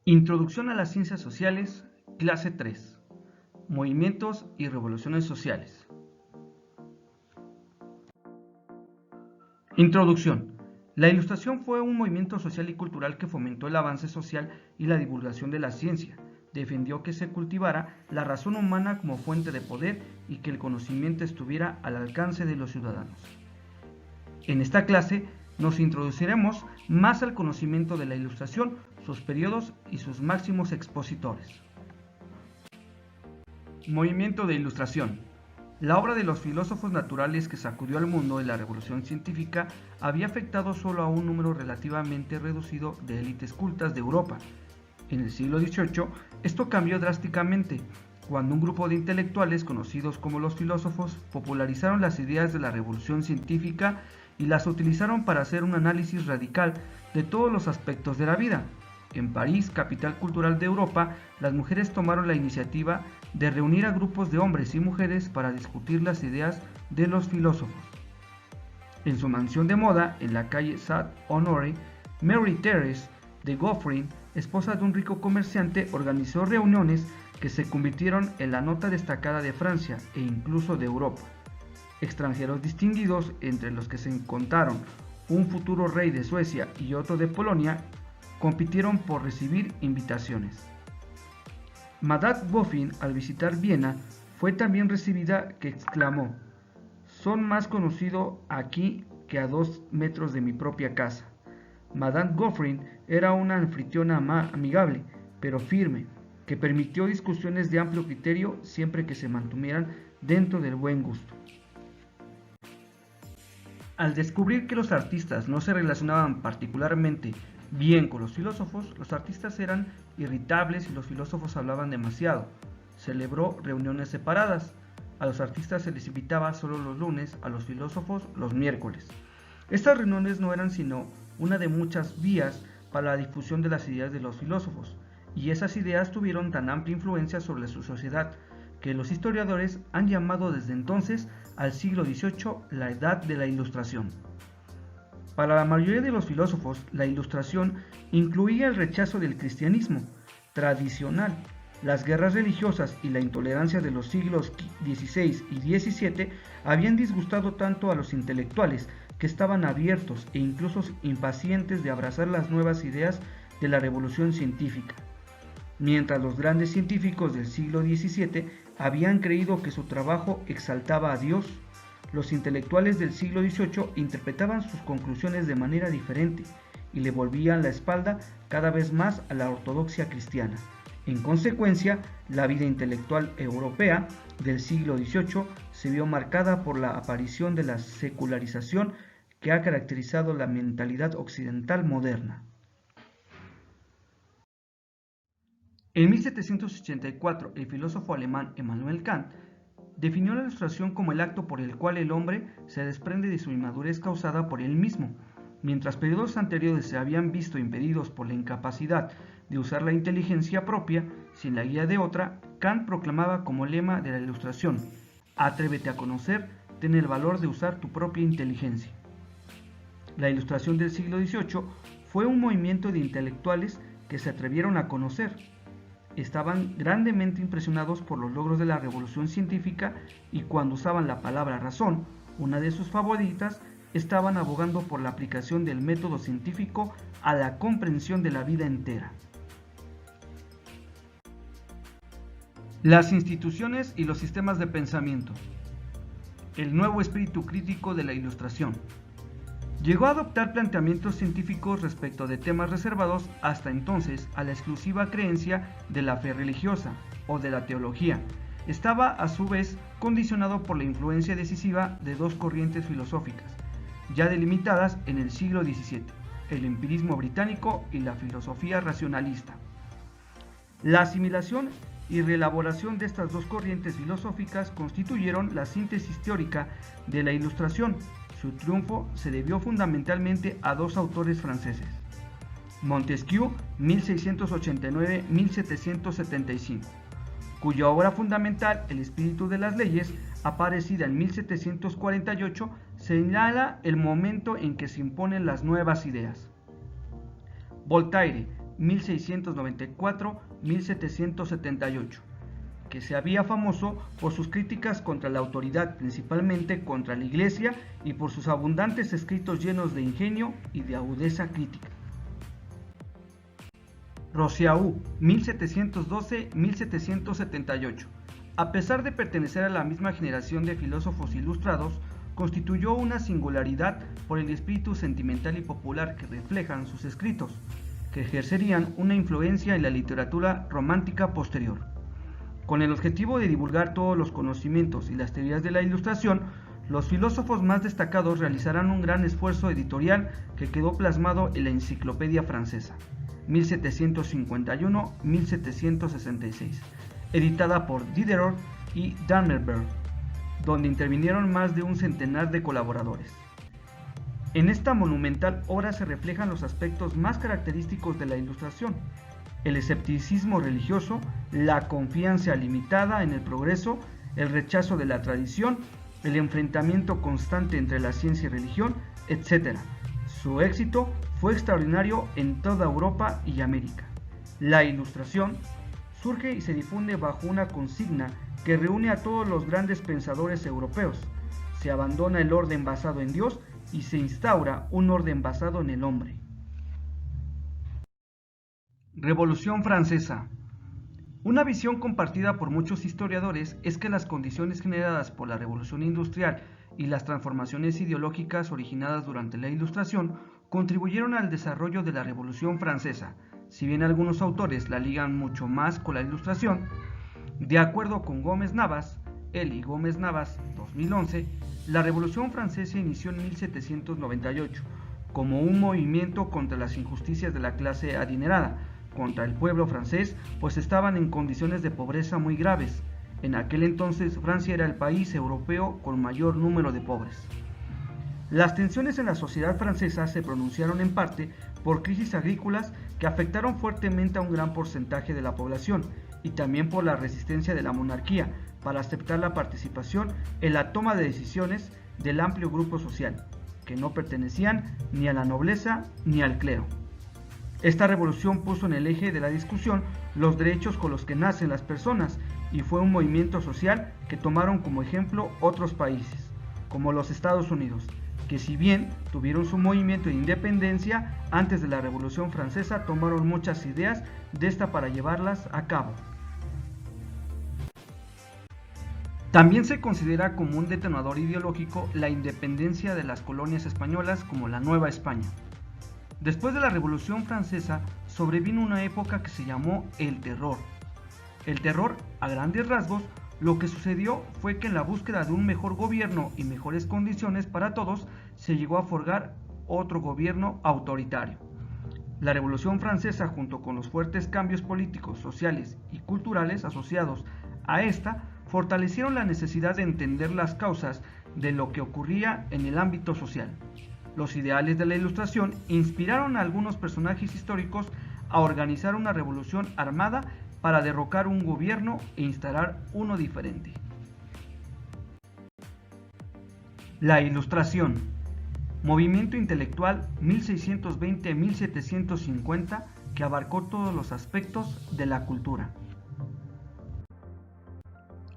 Introducción a las ciencias sociales, clase 3. Movimientos y revoluciones sociales. Introducción. La Ilustración fue un movimiento social y cultural que fomentó el avance social y la divulgación de la ciencia. Defendió que se cultivara la razón humana como fuente de poder y que el conocimiento estuviera al alcance de los ciudadanos. En esta clase nos introduciremos más al conocimiento de la Ilustración, sus periodos y sus máximos expositores. Movimiento de Ilustración. La obra de los filósofos naturales que sacudió al mundo en la Revolución Científica había afectado solo a un número relativamente reducido de élites cultas de Europa. En el siglo XVIII, esto cambió drásticamente, cuando un grupo de intelectuales conocidos como los filósofos popularizaron las ideas de la Revolución Científica y las utilizaron para hacer un análisis radical de todos los aspectos de la vida. En París, capital cultural de Europa, las mujeres tomaron la iniciativa de reunir a grupos de hombres y mujeres para discutir las ideas de los filósofos. En su mansión de moda, en la calle Saint-Honoré, Mary Thérèse de Goffrin, esposa de un rico comerciante, organizó reuniones que se convirtieron en la nota destacada de Francia e incluso de Europa. Extranjeros distinguidos, entre los que se contaron un futuro rey de Suecia y otro de Polonia, compitieron por recibir invitaciones. Madame Goffin, al visitar Viena, fue tan bien recibida que exclamó: «Son más conocido aquí que a 2 metros de mi propia casa». Madame Goffin era una anfitriona amigable, pero firme, que permitió discusiones de amplio criterio siempre que se mantuvieran dentro del buen gusto. Al descubrir que los artistas no se relacionaban particularmente bien con los filósofos, los artistas eran irritables y los filósofos hablaban demasiado. Celebró reuniones separadas. A los artistas se les invitaba solo los lunes, a los filósofos los miércoles. Estas reuniones no eran sino una de muchas vías para la difusión de las ideas de los filósofos, y esas ideas tuvieron tan amplia influencia sobre su sociedad que los historiadores han llamado desde entonces al siglo XVIII la Edad de la Ilustración. Para la mayoría de los filósofos, la Ilustración incluía el rechazo del cristianismo tradicional, las guerras religiosas y la intolerancia de los siglos XVI y XVII habían disgustado tanto a los intelectuales que estaban abiertos e incluso impacientes de abrazar las nuevas ideas de la revolución científica. Mientras los grandes científicos del siglo XVII habían creído que su trabajo exaltaba a Dios, los intelectuales del siglo XVIII interpretaban sus conclusiones de manera diferente y le volvían la espalda cada vez más a la ortodoxia cristiana. En consecuencia, la vida intelectual europea del siglo XVIII se vio marcada por la aparición de la secularización que ha caracterizado la mentalidad occidental moderna. En 1784, el filósofo alemán Immanuel Kant definió la Ilustración como el acto por el cual el hombre se desprende de su inmadurez causada por él mismo. Mientras periodos anteriores se habían visto impedidos por la incapacidad de usar la inteligencia propia sin la guía de otra, Kant proclamaba como lema de la Ilustración: «Atrévete a conocer, ten el valor de usar tu propia inteligencia». La Ilustración del siglo XVIII fue un movimiento de intelectuales que se atrevieron a conocer. Estaban grandemente impresionados por los logros de la revolución científica y cuando usaban la palabra razón, una de sus favoritas, estaban abogando por la aplicación del método científico a la comprensión de la vida entera. Las instituciones y los sistemas de pensamiento. El nuevo espíritu crítico de la Ilustración. Llegó a adoptar planteamientos científicos respecto de temas reservados hasta entonces a la exclusiva creencia de la fe religiosa o de la teología. Estaba a su vez condicionado por la influencia decisiva de dos corrientes filosóficas, ya delimitadas en el siglo XVII, el empirismo británico y la filosofía racionalista. La asimilación y reelaboración de estas dos corrientes filosóficas constituyeron la síntesis teórica de la Ilustración. Su triunfo se debió fundamentalmente a dos autores franceses: Montesquieu, 1689-1775, cuya obra fundamental, El espíritu de las leyes, aparecida en 1748, señala el momento en que se imponen las nuevas ideas. Voltaire, 1694-1778, que se había famoso por sus críticas contra la autoridad, principalmente contra la Iglesia, y por sus abundantes escritos llenos de ingenio y de agudeza crítica. Rousseau, 1712-1778. A pesar de pertenecer a la misma generación de filósofos ilustrados, constituyó una singularidad por el espíritu sentimental y popular que reflejan sus escritos, que ejercerían una influencia en la literatura romántica posterior. Con el objetivo de divulgar todos los conocimientos y las teorías de la Ilustración, los filósofos más destacados realizarán un gran esfuerzo editorial que quedó plasmado en la Enciclopedia Francesa, 1751-1766, editada por Diderot y D'Alembert, donde intervinieron más de un centenar de colaboradores. En esta monumental obra se reflejan los aspectos más característicos de la Ilustración: el escepticismo religioso, la confianza limitada en el progreso, el rechazo de la tradición, el enfrentamiento constante entre la ciencia y religión, etc. Su éxito fue extraordinario en toda Europa y América. La Ilustración surge y se difunde bajo una consigna que reúne a todos los grandes pensadores europeos. Se abandona el orden basado en Dios y se instaura un orden basado en el hombre. Revolución Francesa. Una visión compartida por muchos historiadores es que las condiciones generadas por la Revolución Industrial y las transformaciones ideológicas originadas durante la Ilustración contribuyeron al desarrollo de la Revolución Francesa, si bien algunos autores la ligan mucho más con la Ilustración. De acuerdo con Gómez Navas, Eli Gómez Navas, 2011, la Revolución Francesa inició en 1798 como un movimiento contra las injusticias de la clase adinerada, contra el pueblo francés, pues estaban en condiciones de pobreza muy graves. En aquel entonces Francia era el país europeo con mayor número de pobres. Las tensiones en la sociedad francesa se pronunciaron en parte por crisis agrícolas que afectaron fuertemente a un gran porcentaje de la población, y también por la resistencia de la monarquía para aceptar la participación en la toma de decisiones del amplio grupo social, que no pertenecían ni a la nobleza ni al clero. Esta revolución puso en el eje de la discusión los derechos con los que nacen las personas, y fue un movimiento social que tomaron como ejemplo otros países, como los Estados Unidos, que si bien tuvieron su movimiento de independencia antes de la Revolución Francesa, tomaron muchas ideas de esta para llevarlas a cabo. También se considera como un detonador ideológico la independencia de las colonias españolas como la Nueva España. Después de la Revolución Francesa sobrevino una época que se llamó el Terror. El Terror, a grandes rasgos, lo que sucedió fue que en la búsqueda de un mejor gobierno y mejores condiciones para todos, se llegó a forjar otro gobierno autoritario. La Revolución Francesa, junto con los fuertes cambios políticos, sociales y culturales asociados a esta, fortalecieron la necesidad de entender las causas de lo que ocurría en el ámbito social. Los ideales de la Ilustración inspiraron a algunos personajes históricos a organizar una revolución armada para derrocar un gobierno e instalar uno diferente. La Ilustración, movimiento intelectual 1620-1750 que abarcó todos los aspectos de la cultura.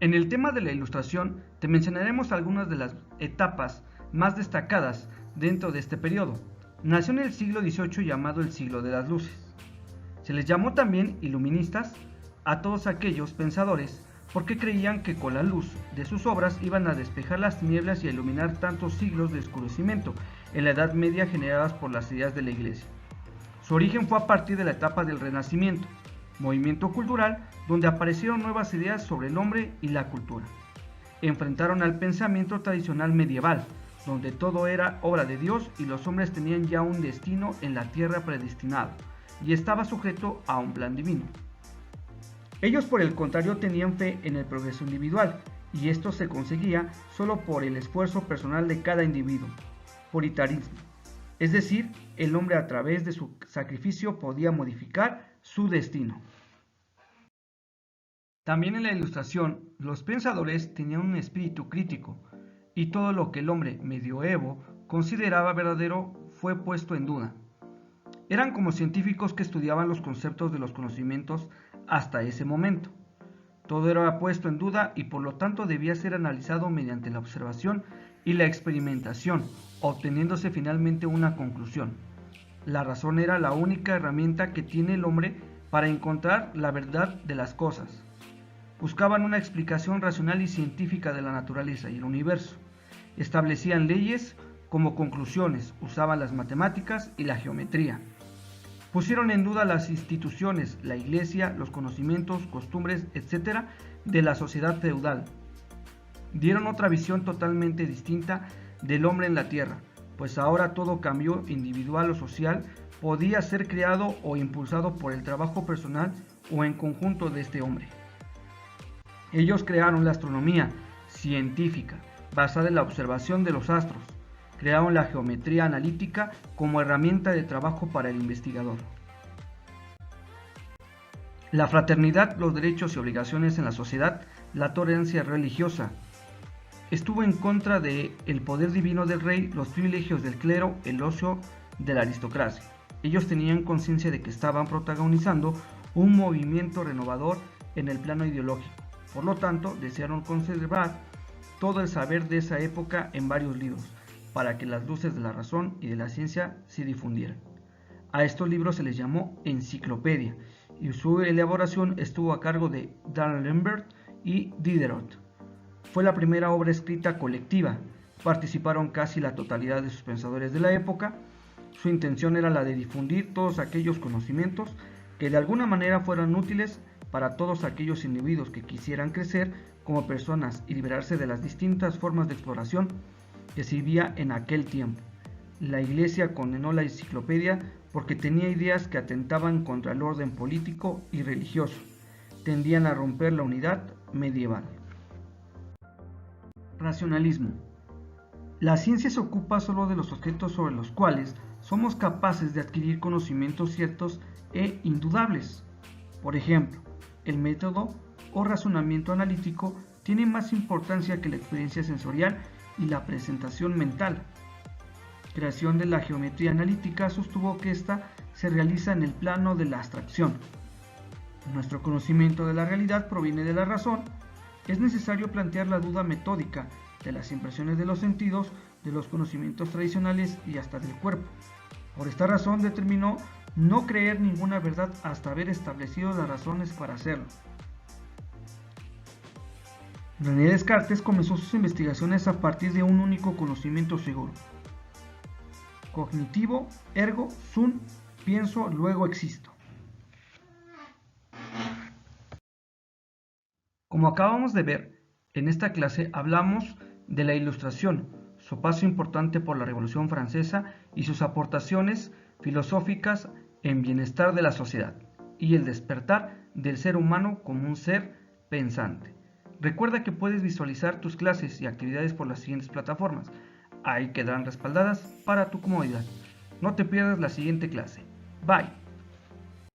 En el tema de la Ilustración te mencionaremos algunas de las etapas más destacadas dentro de este periodo. Nació en el siglo XVIII llamado el siglo de las luces. Se les llamó también iluministas a todos aquellos pensadores porque creían que con la luz de sus obras iban a despejar las tinieblas y a iluminar tantos siglos de oscurecimiento en la Edad Media generadas por las ideas de la Iglesia. Su origen fue a partir de la etapa del Renacimiento, movimiento cultural donde aparecieron nuevas ideas sobre el hombre y la cultura. Enfrentaron al pensamiento tradicional medieval, donde todo era obra de Dios y los hombres tenían ya un destino en la tierra predestinado y estaba sujeto a un plan divino. Ellos, por el contrario, tenían fe en el progreso individual, y esto se conseguía solo por el esfuerzo personal de cada individuo, puritanismo, es decir, el hombre a través de su sacrificio podía modificar su destino. También en la Ilustración, los pensadores tenían un espíritu crítico, y todo lo que el hombre medioevo consideraba verdadero fue puesto en duda. Eran como científicos que estudiaban los conceptos de los conocimientos hasta ese momento. Todo era puesto en duda y por lo tanto debía ser analizado mediante la observación y la experimentación, obteniéndose finalmente una conclusión. La razón era la única herramienta que tiene el hombre para encontrar la verdad de las cosas. Buscaban una explicación racional y científica de la naturaleza y el universo. Establecían leyes como conclusiones, usaban las matemáticas y la geometría. Pusieron en duda las instituciones, la iglesia, los conocimientos, costumbres, etc. de la sociedad feudal. Dieron otra visión totalmente distinta del hombre en la tierra, pues ahora todo cambio individual o social podía ser creado o impulsado por el trabajo personal o en conjunto de este hombre. Ellos crearon la astronomía científica, basada en la observación de los astros. Crearon la geometría analítica como herramienta de trabajo para el investigador. La fraternidad, los derechos y obligaciones en la sociedad, la tolerancia religiosa. Estuvo en contra del poder divino del rey, los privilegios del clero, el ocio de la aristocracia. Ellos tenían conciencia de que estaban protagonizando un movimiento renovador en el plano ideológico. Por lo tanto, desearon conservar todo el saber de esa época en varios libros, para que las luces de la razón y de la ciencia se difundieran. A estos libros se les llamó enciclopedia, y su elaboración estuvo a cargo de D'Alembert y Diderot. Fue la primera obra escrita colectiva. Participaron casi la totalidad de sus pensadores de la época. Su intención era la de difundir todos aquellos conocimientos que de alguna manera fueran útiles para todos aquellos individuos que quisieran crecer como personas y liberarse de las distintas formas de exploración que se vivía en aquel tiempo. La Iglesia condenó la enciclopedia porque tenía ideas que atentaban contra el orden político y religioso, tendían a romper la unidad medieval. Racionalismo. La ciencia se ocupa solo de los objetos sobre los cuales somos capaces de adquirir conocimientos ciertos e indudables. Por ejemplo, el método o razonamiento analítico tiene más importancia que la experiencia sensorial y la presentación mental. Creación de la geometría analítica sostuvo que ésta se realiza en el plano de la abstracción. Nuestro conocimiento de la realidad proviene de la razón. Es necesario plantear la duda metódica de las impresiones de los sentidos, de los conocimientos tradicionales y hasta del cuerpo. Por esta razón determinó no creer ninguna verdad hasta haber establecido las razones para hacerlo. René Descartes comenzó sus investigaciones a partir de un único conocimiento seguro. Cognitivo, ergo sum, pienso, luego existo. Como acabamos de ver, en esta clase hablamos de la Ilustración, su paso importante por la Revolución Francesa y sus aportaciones filosóficas en bienestar de la sociedad y el despertar del ser humano como un ser pensante. Recuerda que puedes visualizar tus clases y actividades por las siguientes plataformas. Ahí quedarán respaldadas para tu comodidad. No te pierdas la siguiente clase. Bye.